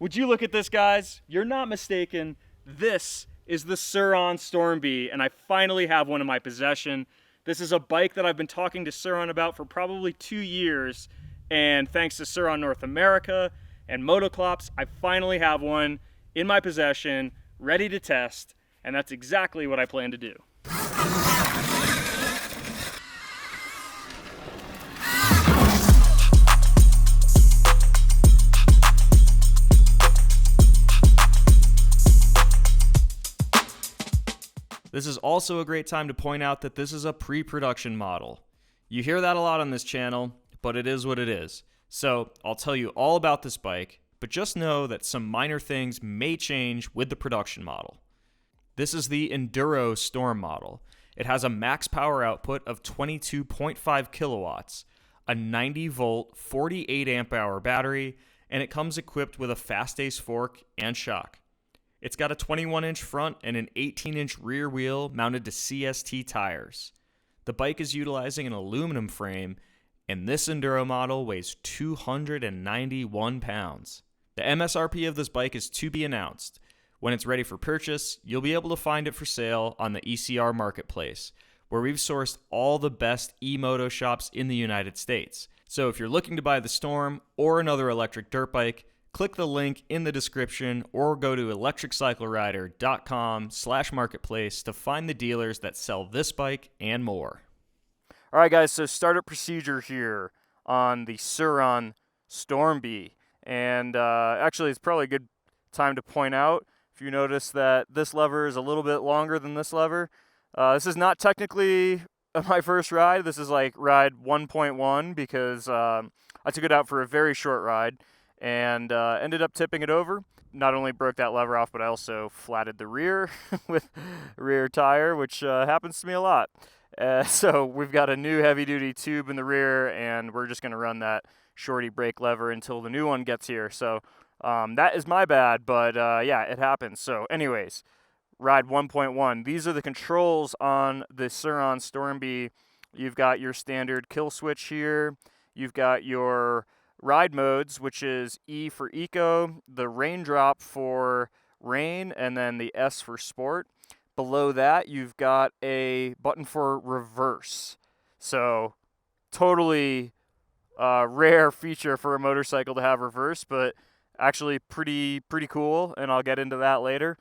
Would you look at this, guys? You're not mistaken. This is the Sur-Ron Storm Bee, and I finally have one in my possession. This is a bike that I've been talking to Sur-Ron about for probably 2 years, and thanks to Sur-Ron North America and Motocross, I finally have one in my possession, ready to test, and that's exactly what I plan to do. This is also a great time to point out that this is a pre-production model. You hear that a lot on this channel, but it is what it is. So I'll tell you all about this bike, but just know that some minor things may change with the production model. This is the Enduro Storm model. It has a max power output of 22.5 kilowatts, a 90 volt, 48 amp hour battery, and it comes equipped with a fast ace fork and shock. It's got a 21-inch front and an 18-inch rear wheel mounted to CST tires. The bike is utilizing an aluminum frame, and this Enduro model weighs 291 pounds. The MSRP of this bike is to be announced. When it's ready for purchase, you'll be able to find it for sale on the ECR Marketplace, where we've sourced all the best e-moto shops in the United States. So if you're looking to buy the Storm or another electric dirt bike, click the link in the description or go to electriccyclerider.com/marketplace to find the dealers that sell this bike and more. All right, guys, so startup procedure here on the Sur-Ron Storm Bee. And actually, it's probably a good time to point out, if you notice that this lever is a little bit longer than this lever. This is not technically my first ride. This is like ride 1.1 because I took it out for a very short ride and ended up tipping it over. Not only broke that lever off, but I also flatted the rear with rear tire, which happens to me a lot. So we've got a new heavy-duty tube in the rear, and we're just going to run that shorty brake lever until the new one gets here. So that is my bad, but yeah, it happens. So anyways, ride 1.1. These are the controls on the Sur-Ron Storm Bee. You've got your standard kill switch here. You've got your ride modes, which is E for Eco, the raindrop for rain, and then the S for sport. Below that, you've got a button for reverse. So totally rare feature for a motorcycle to have reverse, but actually pretty cool, and I'll get into that later.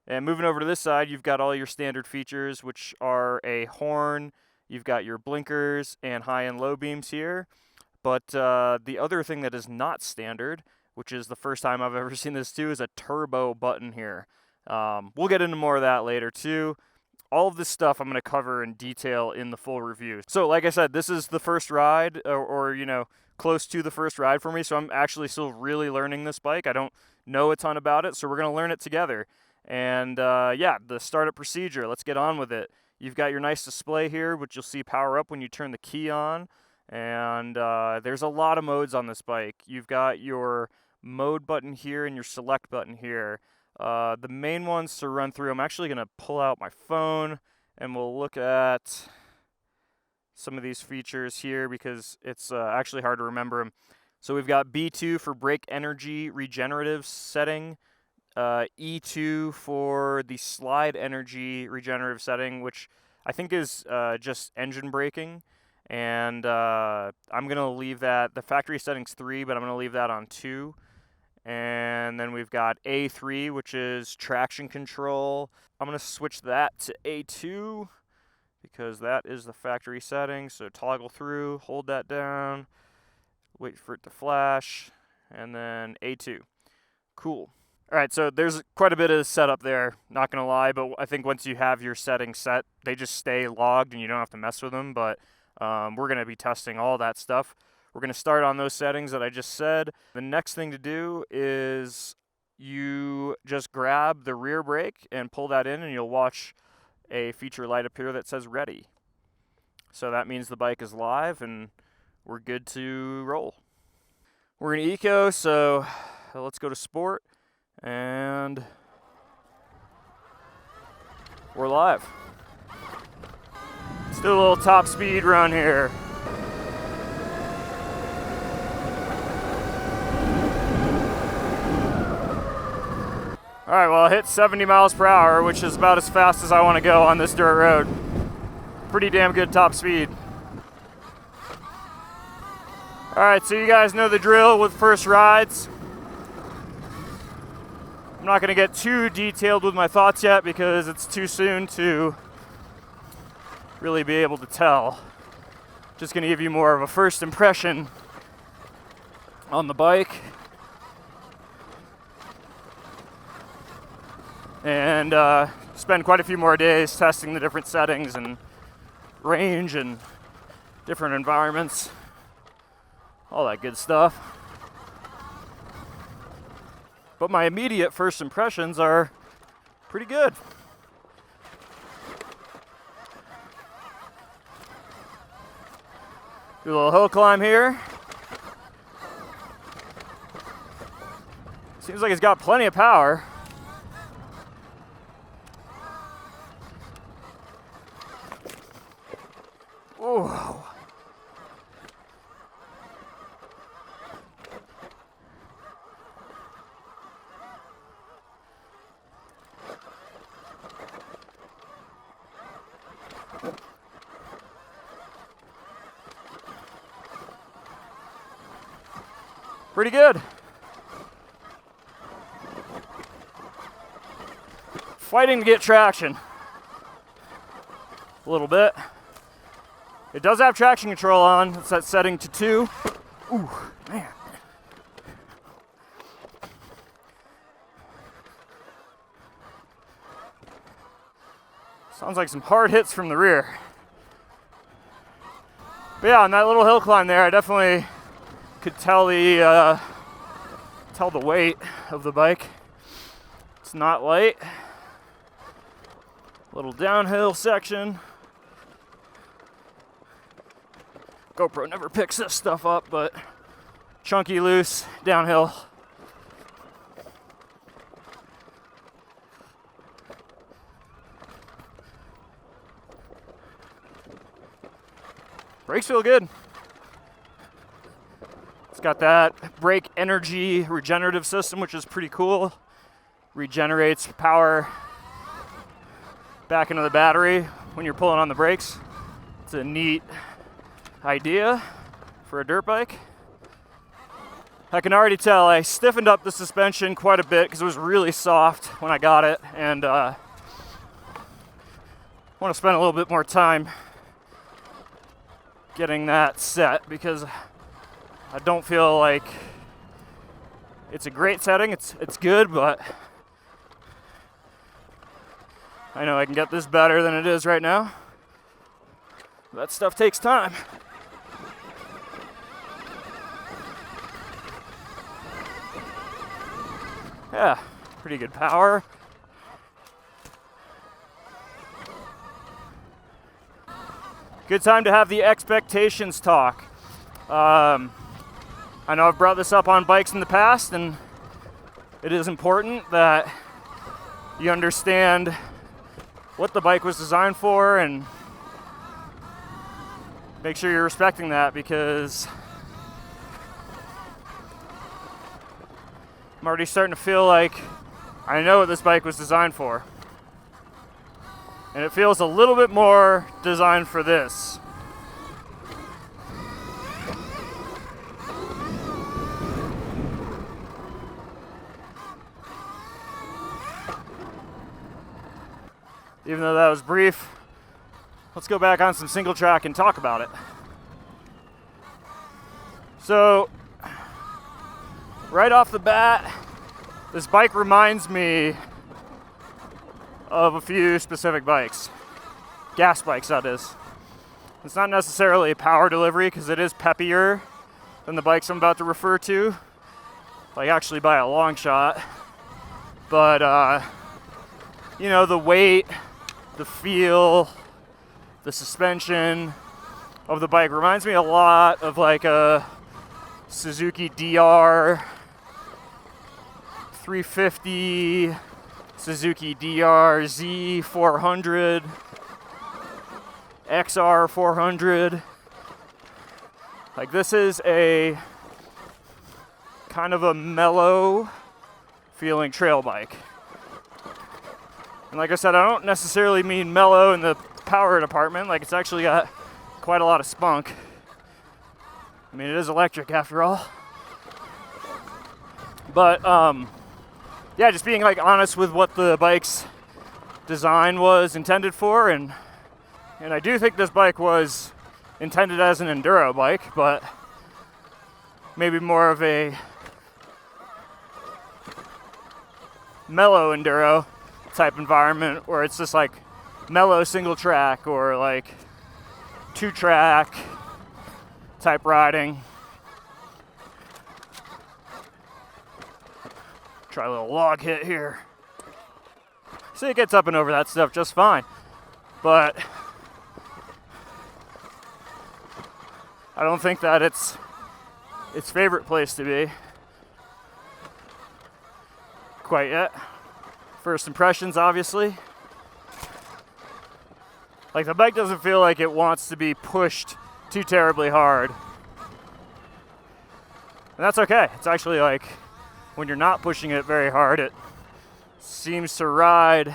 And moving over to this side, you've got all your standard features, which are a horn, you've got your blinkers and high and low beams here. But the other thing that is not standard, which is the first time I've ever seen this too, is a turbo button here. We'll get into more of that later too. All of this stuff I'm going to cover in detail in the full review. So like I said, this is the first ride or you know, close to the first ride for me. So I'm actually still really learning this bike. I don't know a ton about it, so we're going to learn it together. And yeah, the startup procedure, let's get on with it. You've got your nice display here, which you'll see power up when you turn the key on. And there's a lot of modes on this bike. You've got your mode button here and your select button here. The main ones to run through, I'm actually going to pull out my phone and we'll look at some of these features here because it's actually hard to remember them. So we've got B2 for brake energy regenerative setting, E2 for the slide energy regenerative setting, which I think is just engine braking. And I'm going to leave that, the factory setting's 3, but I'm going to leave that on 2. And then we've got A3, which is traction control. I'm going to switch that to A2 because that is the factory setting. So toggle through, hold that down, wait for it to flash, and then A2. Cool. All right, so there's quite a bit of setup there, not going to lie, but I think once you have your settings set, they just stay logged and you don't have to mess with them, but we're going to be testing all that stuff. We're going to start on those settings that I just said. The next thing to do is you just grab the rear brake and pull that in, and you'll watch a feature light appear that says ready. So that means the bike is live and we're good to roll. We're in eco, so let's go to sport, and we're live. Let's do a little top speed run here. All right, well, I hit 70 miles per hour, which is about as fast as I want to go on this dirt road. Pretty damn good top speed. All right, so you guys know the drill with first rides. I'm not gonna get too detailed with my thoughts yet because it's too soon to really be able to tell. Just gonna give you more of a first impression on the bike. And spend quite a few more days testing the different settings and range and different environments, all that good stuff. But my immediate first impressions are pretty good. Do a little hill climb here. Seems like it's got plenty of power. Ooh. Pretty good. Fighting to get traction a little bit. It does have traction control on. It's set setting to 2. Ooh, man. Sounds like some hard hits from the rear. But yeah, on that little hill climb there, I definitely could tell the weight of the bike. It's not light. Little downhill section. GoPro never picks this stuff up, but chunky, loose, downhill. Brakes feel good. It's got that brake energy regenerative system, which is pretty cool. Regenerates power back into the battery when you're pulling on the brakes. It's a neat idea for a dirt bike. I can already tell I stiffened up the suspension quite a bit because it was really soft when I got it, and I want to spend a little bit more time getting that set because I don't feel like it's a great setting. It's good, but I know I can get this better than it is right now. That stuff takes time. Yeah, pretty good power. Good time to have the expectations talk. I know I've brought this up on bikes in the past, and it is important that you understand what the bike was designed for and make sure you're respecting that, because I'm already starting to feel like I know what this bike was designed for. And it feels a little bit more designed for this. Even though that was brief, let's go back on some single track and talk about it. So, right off the bat, this bike reminds me of a few specific bikes. Gas bikes, that is. It's not necessarily a power delivery because it is peppier than the bikes I'm about to refer to, like actually by a long shot. But, you know, the weight, the feel, the suspension of the bike reminds me a lot of like a Suzuki DR 350, Suzuki DR Z 400, XR 400. Like, this is a kind of a mellow feeling trail bike. And like I said, I don't necessarily mean mellow in the power department. Like, it's actually got quite a lot of spunk. I mean, it is electric after all. But yeah, just being like honest with what the bike's design was intended for, and I do think this bike was intended as an enduro bike, but maybe more of a mellow enduro type environment where it's just like mellow single track or like 2-track type riding. Try a little log hit here. See, it gets up and over that stuff just fine, but I don't think that it's its favorite place to be quite yet. First impressions, obviously. Like, the bike doesn't feel like it wants to be pushed too terribly hard. And that's okay. It's actually like, when you're not pushing it very hard, it seems to ride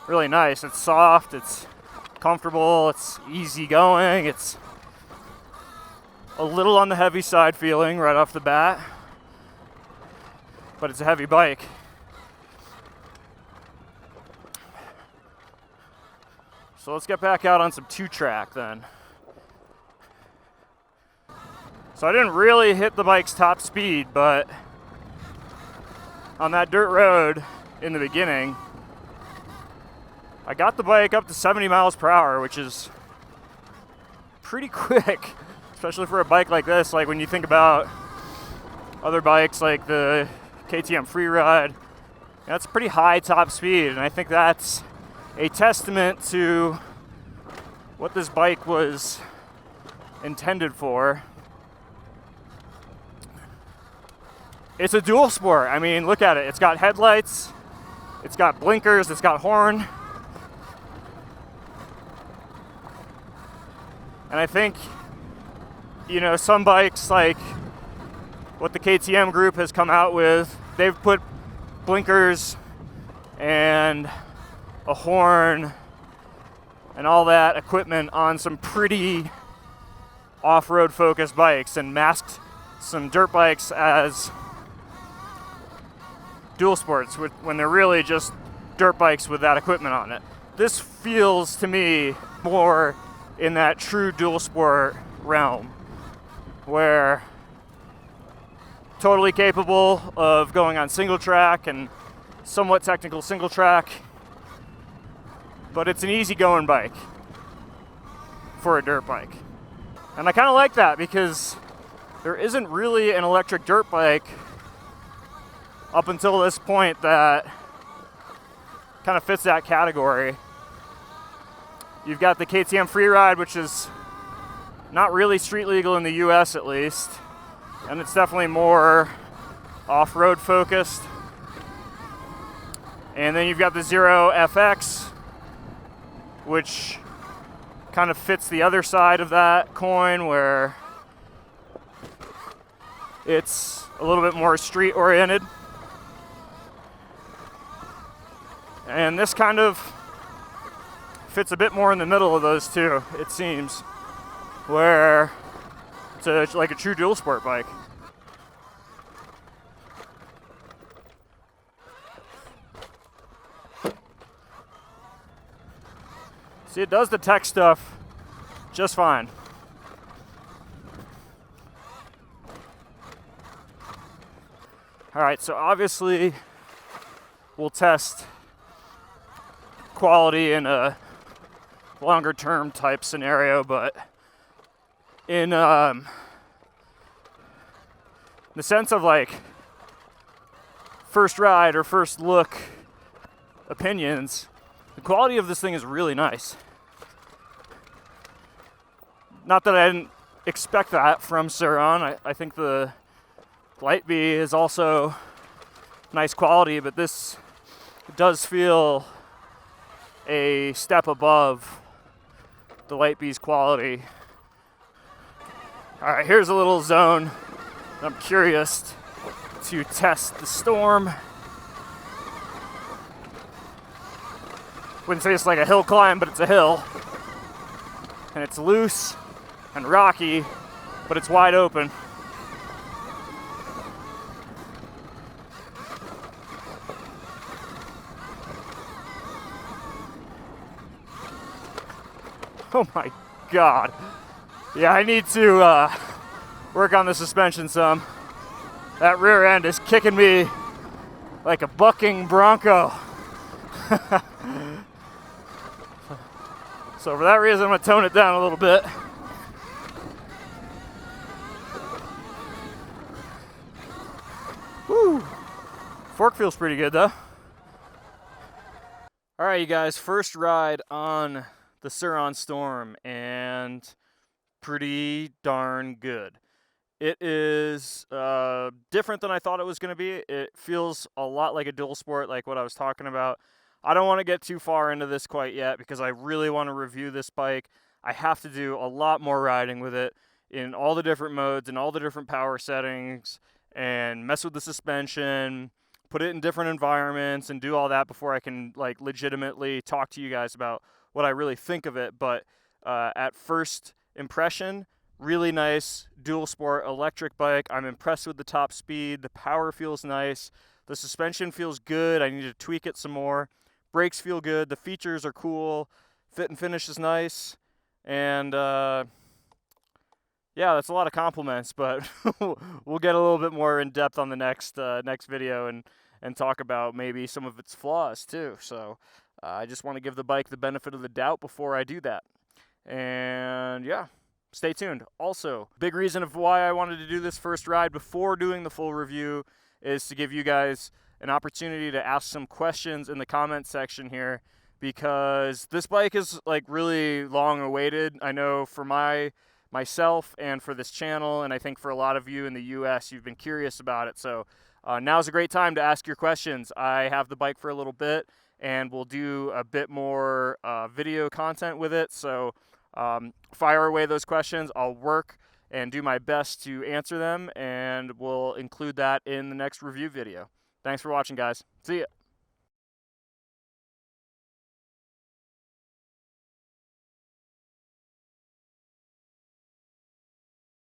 really nice. It's soft, it's comfortable, it's easy going, it's a little on the heavy side feeling right off the bat, but it's a heavy bike. So let's get back out on some 2-track then. So I didn't really hit the bike's top speed, but on that dirt road in the beginning, I got the bike up to 70 miles per hour, which is pretty quick, especially for a bike like this. Like, when you think about other bikes like the KTM Freeride, that's pretty high top speed, and I think that's a testament to what this bike was intended for. It's a dual sport. I mean, look at it. It's got headlights, it's got blinkers, it's got horn. And I think, you know, some bikes like what the KTM group has come out with, they've put blinkers and a horn and all that equipment on some pretty off-road focused bikes and masked some dirt bikes as dual sports when they're really just dirt bikes with that equipment on it. This feels to me more in that true dual sport realm, where totally capable of going on single track and somewhat technical single track, but it's an easy going bike for a dirt bike. And I kind of like that because there isn't really an electric dirt bike up until this point that kind of fits that category. You've got the KTM Freeride, which is not really street legal in the US at least, and it's definitely more off-road focused. And then you've got the Zero FX, which kind of fits the other side of that coin, where it's a little bit more street oriented. And this kind of fits a bit more in the middle of those two, it seems, where it's like a true dual sport bike. See, it does the tech stuff just fine. All right, so obviously we'll test quality in a longer term type scenario, but in the sense of like first ride or first look opinions, the quality of this thing is really nice. Not that I didn't expect that from Sur Ron. I think the Lightbee is also nice quality, but this does feel a step above the Lightbee's quality. All right, here's a little zone. I'm curious to test the Storm. wouldn't say it's like a hill climb, but it's a hill. And it's loose and rocky, but it's wide open. Oh my God. Yeah, I need to work on the suspension some. That rear end is kicking me like a bucking bronco. So for that reason, I'm gonna tone it down a little bit. Woo! Fork feels pretty good though. All right, you guys, first ride on the Sur-Ron Storm, and pretty darn good. It is different than I thought it was going to be. It feels a lot like a dual sport, like what I was talking about. I don't want to get too far into this quite yet because I really want to review this bike. I have to do a lot more riding with it in all the different modes and all the different power settings, and mess with the suspension, put it in different environments, and do all that before I can like legitimately talk to you guys about what I really think of it. But at first impression, really nice dual sport electric bike. I'm impressed with the top speed. The power feels nice. The suspension feels good. I need to tweak it some more. Brakes feel good. The features are cool. Fit and finish is nice. And yeah, that's a lot of compliments, but we'll get a little bit more in depth on the next video and talk about maybe some of its flaws too. So I just want to give the bike the benefit of the doubt before I do that. And yeah, stay tuned. Also, big reason of why I wanted to do this first ride before doing the full review is to give you guys an opportunity to ask some questions in the comment section here, because this bike is like really long awaited. I know for myself and for this channel, and I think for a lot of you in the US, you've been curious about it. So now's a great time to ask your questions. I have the bike for a little bit, and we'll do a bit more video content with it. So fire away those questions. I'll work and do my best to answer them, and we'll include that in the next review video. Thanks for watching, guys. See ya.